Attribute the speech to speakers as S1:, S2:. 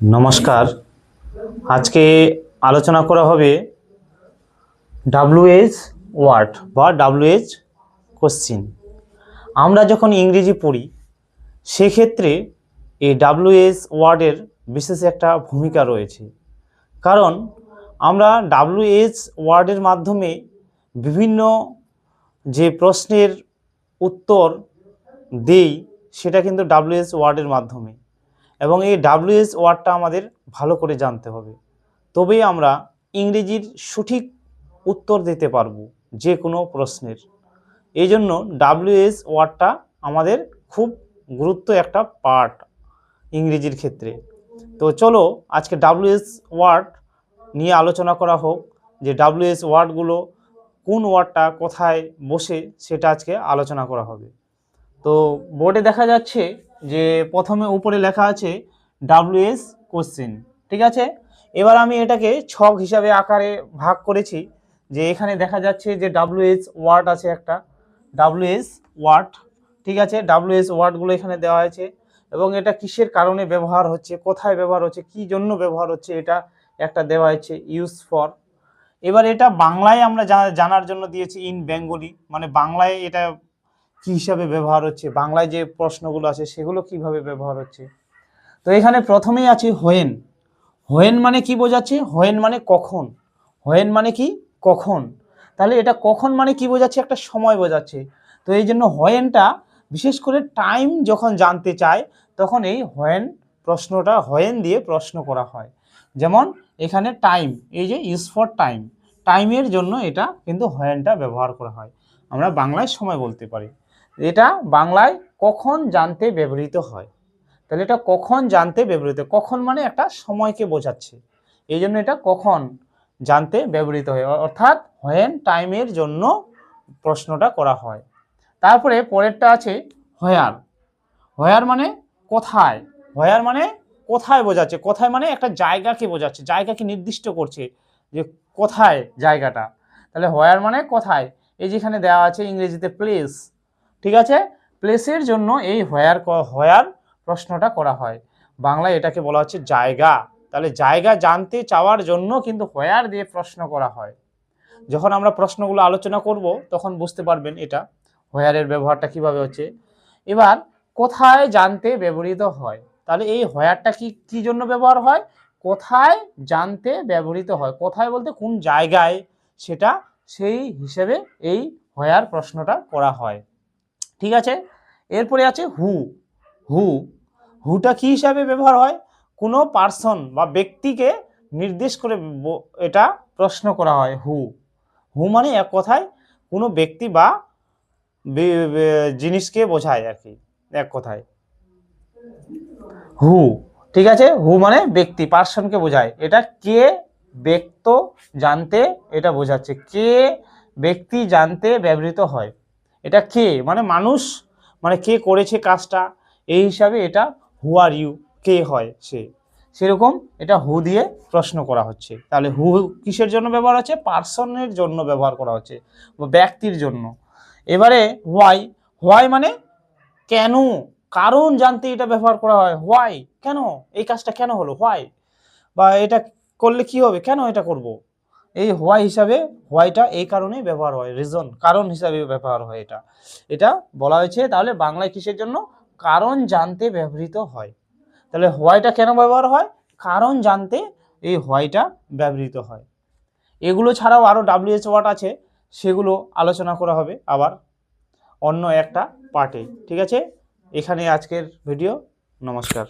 S1: নমস্কার। আজকে আলোচনা করা হবে ডাব্লিউএইচ ওয়ার্ড বা ডাব্লিউএইচ কোশ্চিন। আমরা যখন ইংরেজি পড়ি সেক্ষেত্রে এই ডাব্লিউএইচ ওয়ার্ডের বিশেষ একটা ভূমিকা রয়েছে, কারণ আমরা ডাব্লিউএইচ ওয়ার্ডের মাধ্যমে বিভিন্ন যে প্রশ্নের উত্তর দেই সেটা কিন্তু ডাব্লিউএইচ ওয়ার্ডের মাধ্যমে, এবং এই ডাব্লিউএইচ ওয়ার্ডটা আমাদের ভালো করে জানতে হবে, তবেই আমরা ইংরেজির সঠিক উত্তর দিতে পারবো যে কোনো প্রশ্নের। এই জন্য ডাব্লিউএইচ ওয়ার্ডটা আমাদের খুব গুরুত্ব একটা পার্ট ইংরেজির ক্ষেত্রে। তো চলো আজকে ডাব্লিউএইচ ওয়ার্ড নিয়ে আলোচনা করা হোক, যে ডাব্লিউএইচ ওয়ার্ডগুলো কোন ওয়ার্ডটা কোথায় বসে সেটা আজকে আলোচনা করা হবে। তো বোর্ডে দেখা যাচ্ছে যে প্রথমে উপরে লেখা আছে ডাব্লিউএইচ কোশ্চেন, ঠিক আছে। এবার আমি এটাকে ছক হিসাবে আকারে ভাগ করেছি, যে এখানে দেখা যাচ্ছে যে ডাব্লিউএইচ ওয়ার্ড আছে একটা ডাব্লিউএইচ ওয়ার্ড, ঠিক আছে। ডাব্লিউএইচ ওয়ার্ডগুলো এখানে দেওয়া আছে এবং এটা কিসের কারণে ব্যবহার হচ্ছে, কোথায় ব্যবহার হচ্ছে, কি জন্য ব্যবহার হচ্ছে, এটা একটা দেওয়া আছে ইউজ ফর। এবার এটা বাংলায় আমরা জানার জন্য দিয়েছি ইন বেঙ্গলি, মানে বাংলায় এটা কি হিসাবে ব্যবহার হচ্ছে, বাংলায় যে প্রশ্নগুলো আছে সেগুলো কিভাবে ব্যবহার হচ্ছে। তো এখানে প্রথমেই আছে হোয়েন। হোয়েন মানে কি বোঝাচ্ছে? হোয়েন মানে কখন। হোয়েন মানে কি? কখন। তাহলে এটা কখন মানে কি বোঝাচ্ছে? একটা সময় বোঝাচ্ছে। তো এই জন্য হোয়েনটা বিশেষ করে টাইম যখন জানতে চায় তখন এই হোয়েন প্রশ্নটা হোয়েন দিয়ে প্রশ্ন করা হয়। যেমন এখানে টাইম, এই যে ইউজ ফর টাইম, টাইমের জন্য এটা কিন্তু হোয়েনটা ব্যবহার করা হয়। আমরা বাংলায় সময় বলতে পারি। এটা বাংলায় কখন জানতে ব্যবহৃত হয়। তাহলে এটা কখন জানতে ব্যবহৃত, কখন মানে একটা সময়কে বোঝাচ্ছে, এই জন্য এটা কখন জানতে ব্যবহৃত হয়, অর্থাৎ হোয়েন টাইমের জন্য প্রশ্নটা করা হয়। তারপরে পরেরটা আছে হোয়ার। হোয়ার মানে কোথায়। হোয়ার মানে কোথায় বোঝাচ্ছে, কোথায় মানে একটা জায়গাকে বোঝাচ্ছে, জায়গাকে নির্দিষ্ট করছে যে কোথায় জায়গাটা। তাহলে হোয়ার মানে কোথায়, এই যেখানে দেওয়া আছে ইংরেজিতে প্লেস, ঠিক আছে। প্লেসের জন্য এই হোয়ার প্রশ্নটা করা হয়। বাংলায় এটাকে বলা হচ্ছে জায়গা। তাহলে জায়গা জানতে চাওয়ার জন্য কিন্তু হোয়ার দিয়ে প্রশ্ন করা হয়। যখন আমরা প্রশ্নগুলো আলোচনা করব তখন বুঝতে পারবেন এটা হোয়ারের ব্যবহারটা কিভাবে হচ্ছে। এবার কোথায় জানতে ব্যবহৃত হয়, তাহলে এই হোয়ারটা কি জন্য ব্যবহার হয়? কোথায় জানতে ব্যবহৃত হয়। কোথায় বলতে কোন জায়গায়, সেটা সেই হিসেবে এই হোয়ার প্রশ্নটা করা হয়, ঠিক আছে। এরপরে আছে হু। হু হুটা কি হিসাবে ব্যবহার হয়? কোনো পার্সন বা ব্যক্তিকে নির্দেশ করে এটা প্রশ্ন করা হয়। হু হু মানে এক কথায় কোনো ব্যক্তি বা জিনিসকে বোঝায় আর কি, এক কথায় হু, ঠিক আছে। হু মানে ব্যক্তি, পার্সনকে বোঝায়। এটা কে ব্যক্ত জানতে এটা বোঝাচ্ছে, কে ব্যক্তি জানতে ব্যবহৃত হয়। এটা কে মানে মানুষ, মানে কে করেছে কাজটা, এই হিসাবে এটা হু আর ইউ, কে হয় সে, সেরকম এটা হু দিয়ে প্রশ্ন করা হচ্ছে। তাহলে হু কিসের জন্য ব্যবহার হচ্ছে? পার্সনের জন্য ব্যবহার করা হচ্ছে, ব্যক্তির জন্য। এবারে হোয়াই। হোয়াই মানে কেন, কারণ জানতে এটা ব্যবহার করা হয়। হোয়াই, কেন এই কাজটা কেন হলো, হোয়াই, বা এটা করলে কি হবে, কেন এটা করব, এই হোয়াই হিসাবে হোয়াইটা এই কারণেই ব্যবহার হয়, রিজন, কারণ হিসাবে ব্যবহার হয়। এটা এটা বলা হয়েছে। তাহলে বাংলায় কিসের জন্য? কারণ জানতে ব্যবহৃত হয়। তাহলে হোয়াইটা কেন ব্যবহার হয়? কারণ জানতে এই হোয়াইটা ব্যবহৃত হয়। এগুলো ছাড়াও আরও ডাব্লিউএইচ ওয়ার্ড আছে, সেগুলো আলোচনা করা হবে আবার অন্য একটা পার্টে, ঠিক আছে। এখানে আজকের ভিডিও। নমস্কার।